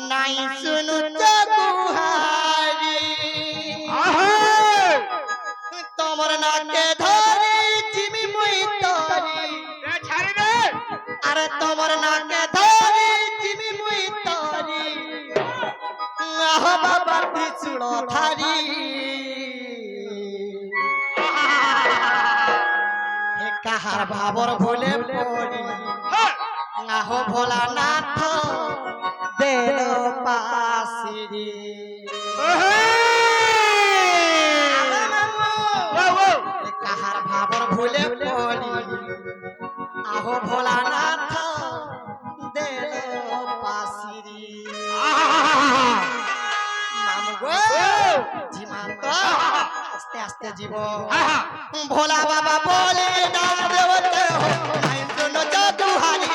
নাই শুনু গুহারি তোমার নাকে ধরে জিমি মই তরি আরে তোমার নাকে ধরে জিমি মই তরি আহ বাবা ত্রিচূড় ধারি হে কাহার ভাবর ভুলে পড়ি আহ ভোলানাথ দেল পাশিরি কাহার ভাবর ভুলে পড়ি আহ ভোলানাথ দেল পাশিরি নাম গো জীবন্ত আস্তে আস্তে জীব ভোলা বাবা বলে না দেবতে হো নাই শুনো জাদুহারি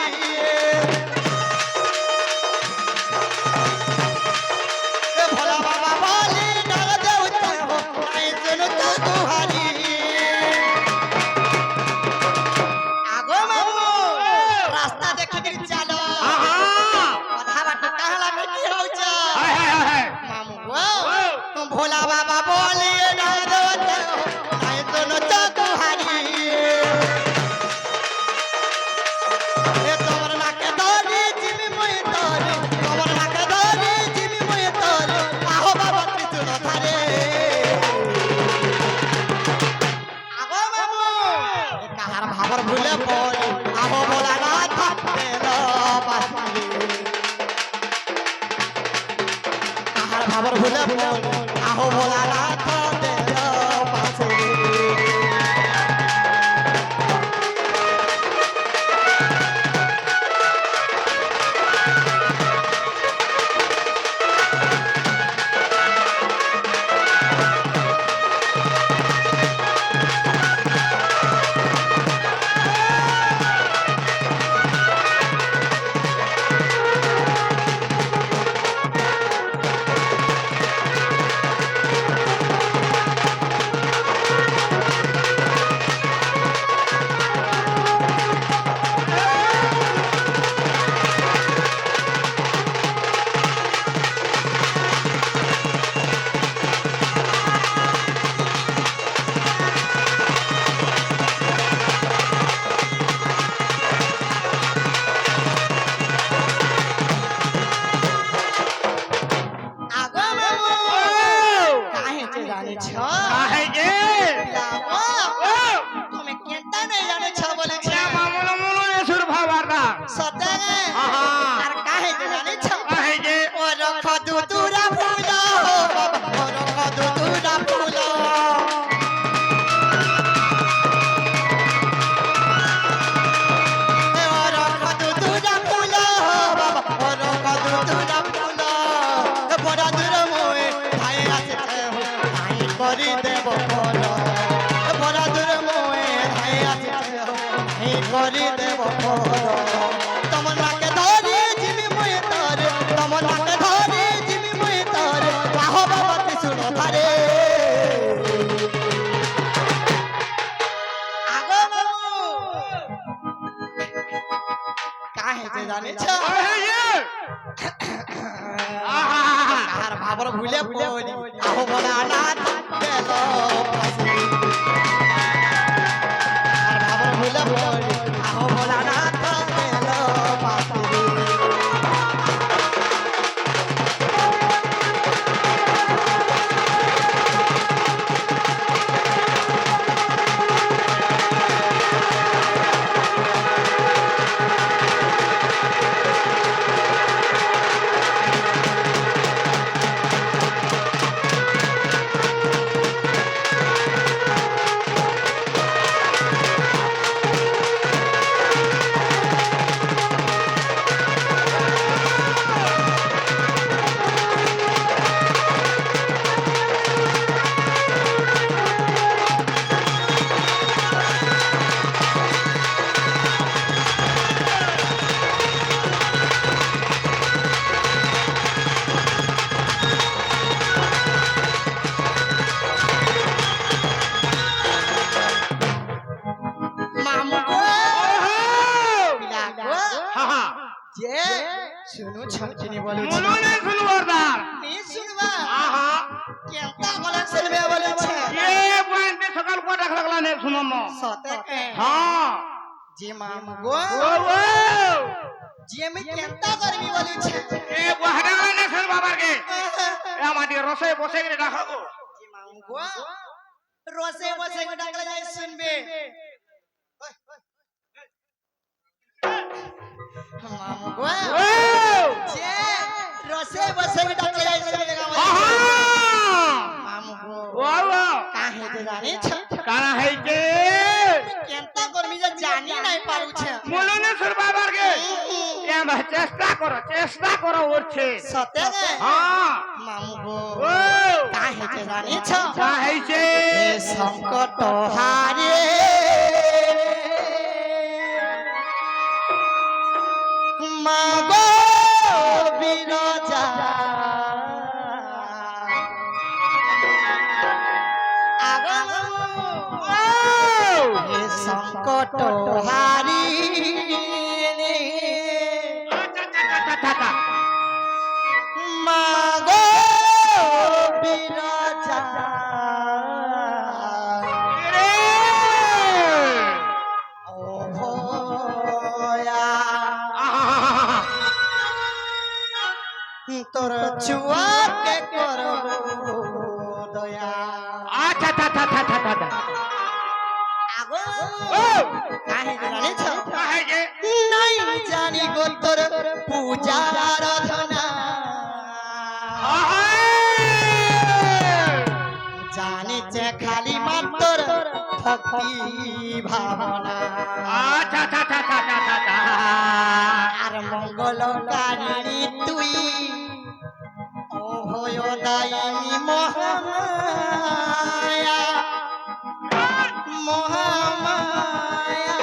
ভোলা বাবা বলে না দেবতে হো নাই শুনো জাদুহারি আগো মামু রাস্তা দেখি দিন চালো কথা বাটা কাহলা কি হউছ মামু গো ভোলা বাবা বলে না দেবতে হো নাই শুনো জাদুহারি এ তোমার নাকে ধরে জিমি মই তরে তোমার নাকে ধরে জিমি মই তরে আহো বাবা ত্রিচূড় ধারে আগো মামু এ কাহার ভাবর ভুলে পড়ি আহো ভোলানাথ দেল পাশিরি কাহার ভাবর ভুলে পড়ি আহো ভোলানাথ দেল পাশিরি আগো মামু কাহে যে জানিছ লামো তুমি কেনটা নাই জানিছ বলেছ সতে আর কাহে যে জানিছ ও রখ দুতুরা ফুল ও রখ দুতুরা ফুল ও রখ দুতুরা ফুল বাবা ও রখ দুতুরা ফুল বড় দূর মোয়ে ভাই আছে ভাই করি দেব ফল বড় দূর মোয়ে ভাই আছে ভাই করি দেব ফল তোমার নাকে ধরে জিমি মই তরে তোমার নাকে ধরে জিমি মই তরে আহো বাবা ত্রিচূড় ধারে আগো মামু কাহে যে জানিছ কাহার ভাবর ভুলে পড়ি আহো ভোলানাথ দেল পাশিরি কাহার ভাবর ভুলে পড়ি আহো ভোলানাথ দেল পাশিরি যে শুনু ছলকিনি বলুছি মনো নেই শুনবার দার নি শুনবা আহা কেমতা বলে শুনবে বলেছে এ পয়েন্টে সকাল কটা লাগলা নে শুনো ন সতে কে হ্যাঁ যে মামু গো ও ও যে আমি কেমতা করবি বলেছে এ বহাড়া নে শুন বাবার কে এ আমাদি রসে বসে গেলে ডাকো যে মামু গো রসে বসে ডাকলে যাই শুনবে মামু গো ও যে রসে বসে ডাকলে যাই শুনবে আহা মামু গো ও ও কাহে যে জানিছ কানা হইছে কেমতা করবি যে জানি নাই পারুছে মনো নে শুন বাবার কে এ চেষ্টা করো ওরছে সতে গে হ্যাঁ মামু গো ও কাহে যে জানিছ কা হইছে এ সংকট হারে মাগো বিরজা আগো ও এ সংকট হারি মাগো বিরজা ও ভয়া তোর চুয়াকে করব দয়া আগো কাহে জানিছ নাই জানি গো তোর পূজা আরাধনা জানিছে খালি মাত্র ভক্তি ভাবনা আর মঙ্গলকারিণী তুই অভয়দায়িনী মহামায়া মহামায়া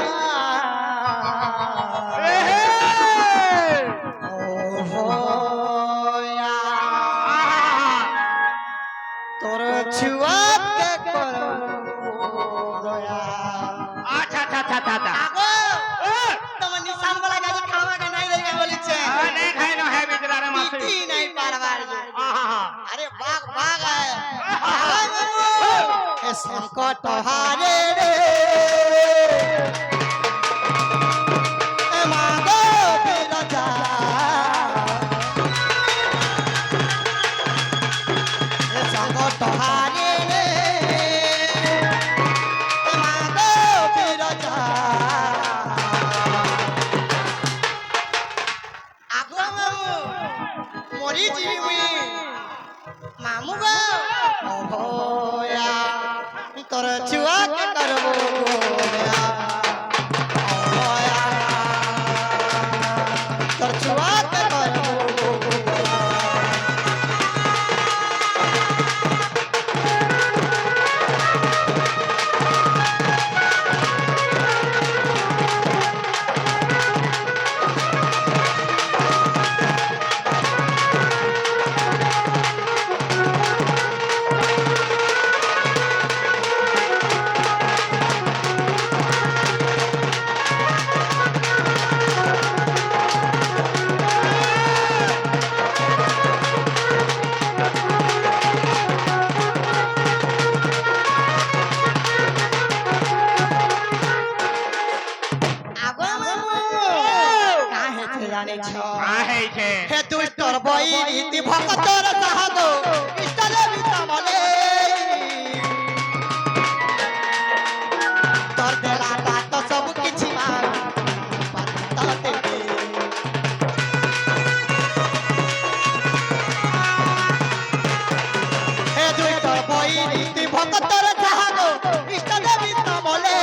অভয়া তোর ছুয়াকে করব দয়া আগো তোমার নিশান वाला গাজি খাওয়া কে নাই দেবে বলিছে ইতি নাই পারবার যে আরে বাঘ বাঘ আয় এ সংকট হারে রে এ মাগো বিরজা এ সংকট হারে রে এ মাগো বিরজা আগো মরি জিবি মামু গো অভয়া তোর চুয়া কে করব গোয়া অভয়া তোর চুয়া কে করব গোয়া আগো মামু কাহে তে জানিছ হে দুষ্টর বই ইতি ভক্তর সাহাগ ইষ্টরে বিতমলে তোর দেলা দাত সব কিছু মান পাতে হে দুষ্টর বই ইতি ভক্তর সাহাগ ইষ্টরে বিতমলে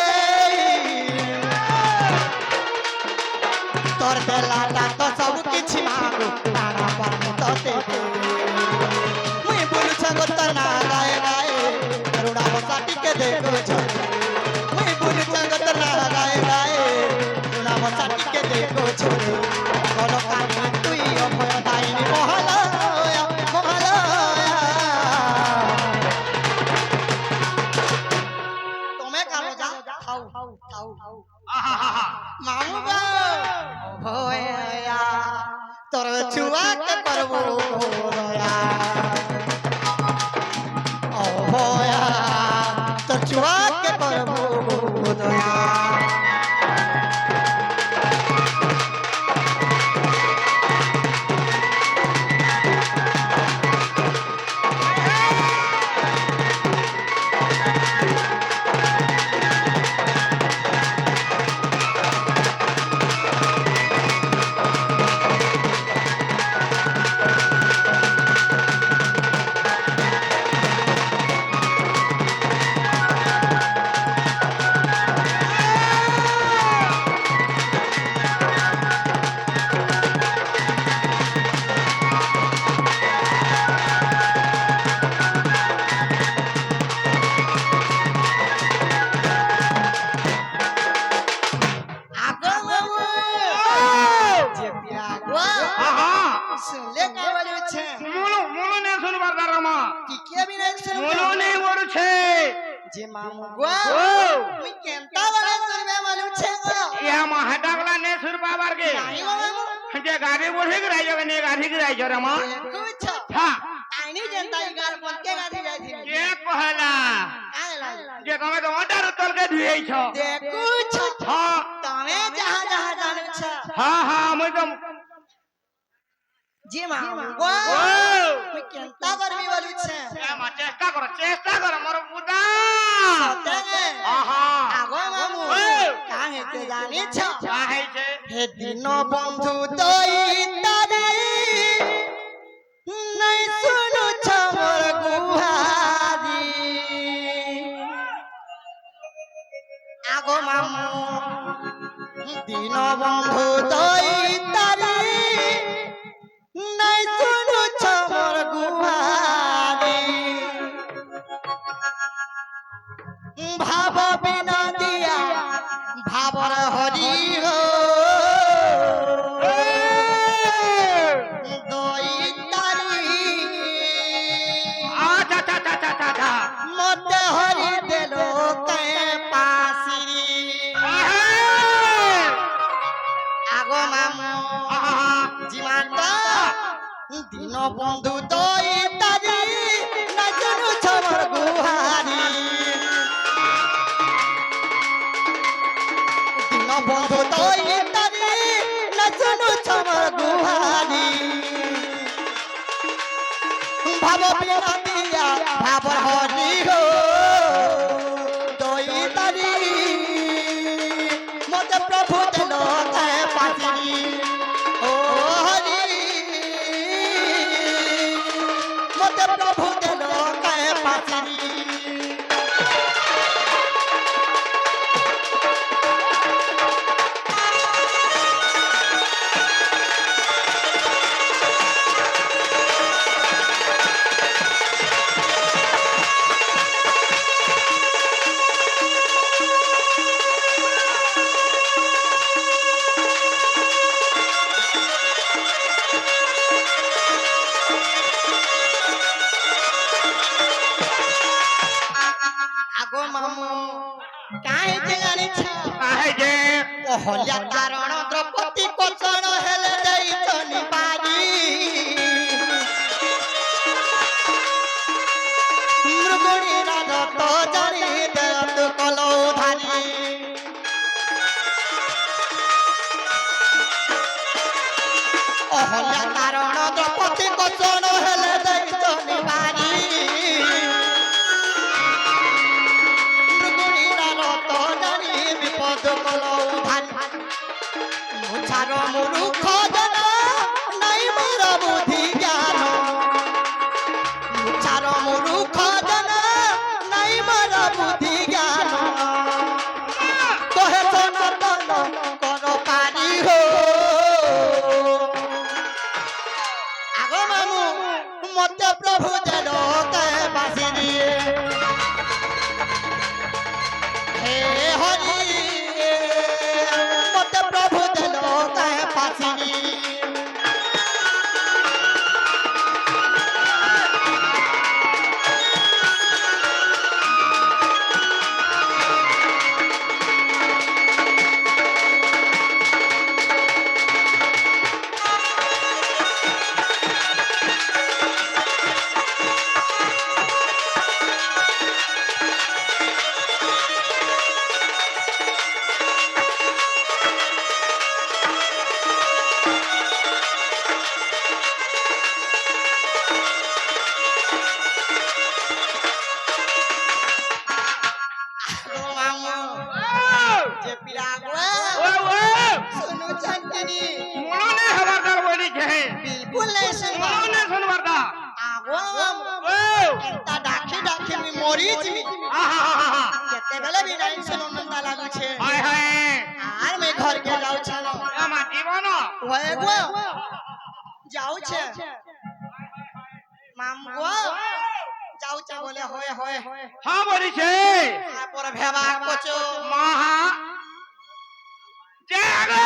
তোর দেলা দাত সব কিছু মাগো তারা পাতে মুই বলছ গো তোর না গায়ে গায়ে করুণা বসা টিকে দেখো ঝরে মুই বলছ গো তোর না গায়ে গায়ে করুণা বসা টিকে দেখো ঝরে বলো কানে তুই অভয় দাইনি মহালয়া মহালয়া তুমি কানো যা খাও খাও খাও মামু গো অভয়া তোর ছুয়াকে করবো দয়া ও ভয়া তোর ছুয়াকে করবো দয়া सुनले काय बोलू छे মুলু মুলু নে শুনবার দারামা की के भी नहीं सुन মুলু নে বলছে जे मामू गो ও मी केंता वाला सुनबे बोलू छे गो ইয়া মা হাটাগলা নে শুনবার গে नाही गो मामू যে গাড়ি বসে গরাই যাবে নে গাড়ি গরাই জরে মা कुछ হ্যাঁ आईनी जनता ई गाल कोन के गादी जाई थी কে কহলা आला যে তুমি তো ওটার তলকে ধুইছ दे कुछ হ্যাঁ तमे जहां जहां जानू छ হ্যাঁ হ্যাঁ আমি তো जे मामू गो ও मी केंता करबी बोलू छे মা চেষ্টা কর মোর বুদা सते আহা आगो मामू ও काहे के जानी छ চাইছে हे दिन बंधु तोई तारे नहीं सुनु छ मोर गुहारी आगो मामू दिन बंधु तोई तारे नहीं सुनु छ मोर गुहारी भाव बिना दिया भावर हरि हो दोई तारी আচ্ছা আচ্ছা আচ্ছা আচ্ছা আচ্ছা मत हरि देलो के पासिरी आगो मामू जीवांत दिन बंधु दोई तारी नजनु छमर गुहारी दिन बंधु दोई तारी नजनु छमर गुहारी भाव बिना दिया भाव हरि हो दोई तारी मत प्रभु देलो के पासिरी ओ हरि मत प्रभु देलो के पासिरी आगो मामू काहे जे जानी छ কাহে যে कहल्या कारण द्रौपदी कोचन हेले देई चनी बारी मृगुणी रात जानी देत कलौ धारी कहल्या कारण द्रौपदी कोचन हेले देई चनी बारी मृगुणी रात जानी विपद कलौ धारी मुछार मूर्ख जन नहीं मोर बुद्धि ज्ञान मुछार मूर्ख जन नहीं मोर बुद्धि ज्ञान कहे सनातन कर पारी हो आगो मामू मत प्रभु जन के बासी दिए हे हरि मत प्रभु देलो के पासिनी মরিছি আহা কেতেবেলে भी नहीं सुनो नंदा लागू छे হায় হায় আর मैं घर के जाऊ छे আমা জীবন ওয়ে গো যাও छे মাম গো যাও छे বলে হয় হয় হ্যাঁ বলিছে তারপর ভেবা কচো মহা জাগো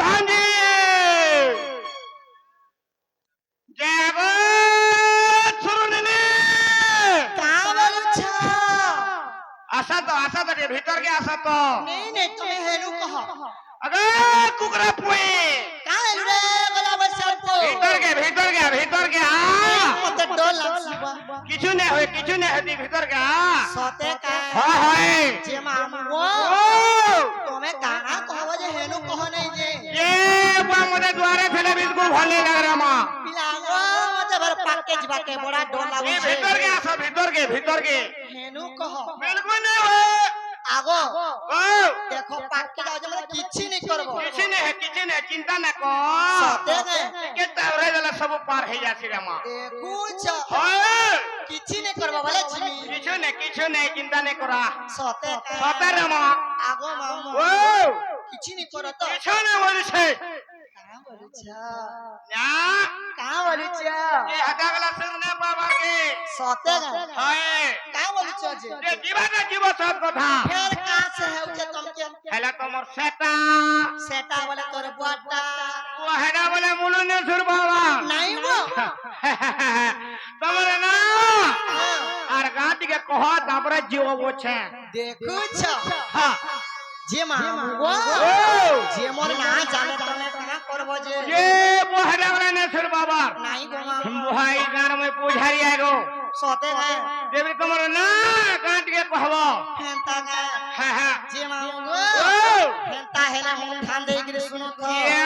ভাঞ্জি জাগো সুরুনিনি का बोलू छ আসা তো ভিতর কে আসা তো नहीं नहीं तुम्हें हेलू कह अगे कुकरा पुए का हेलू रे गला बसर को ভিতর কে आ मत डर लागबा কিছু নে হয় ভিতর কে आ सते का हां हाय जे माम गो ओ तुम्हें गाना कहबो जे हेलू कह नहीं जे ये बा मोरे द्वारे फेले बिल्कुल भले लग रे मां पिलागो मत भर पैकेज बाके बड़ा डर लागू ये छे भीतर के हेलू कह बिल्कुल नहीं हो आगो ओ देखो पाके जाओ जे मतलब किछि नहीं करबो किसी ने चिंता न कर सते के के तवरे जला सब पार हे जासी रे मां देखू छ हाय किछि नहीं करबो बोले छिमी কিছু নেই চিন্তা নেই করা सते का সতেরে মা आगो माम ও किछि नहीं करो तो কিছু নেই বলিছে का बोलू छ না का बोलू छ ये हटा गला सुनने बाबा के सते का हाय का बोलू छ जे ये जीवा सब কথা फेर का से है जे तुम के हेला তোমার সেটা सेटा बोले तोर बुआटा ও হেডা বলে মুলনে সুর বাবা नहीं वो তোমার না আর গাটিকে কহ তারপরে জীব বছে देखू छ হ্যাঁ जे माम गो ओ जे मोर ना जाने तने का करबो जे ये वो हेडा बले ने सुर बाबा नहीं गो माम भाई गान में पूजारी आगो सते का देवी कमर ना गाटिके कहबो फेंता का हां हां जे माम गो ओ फेंता है ना हम ठान दे गिरे सुनो तो ये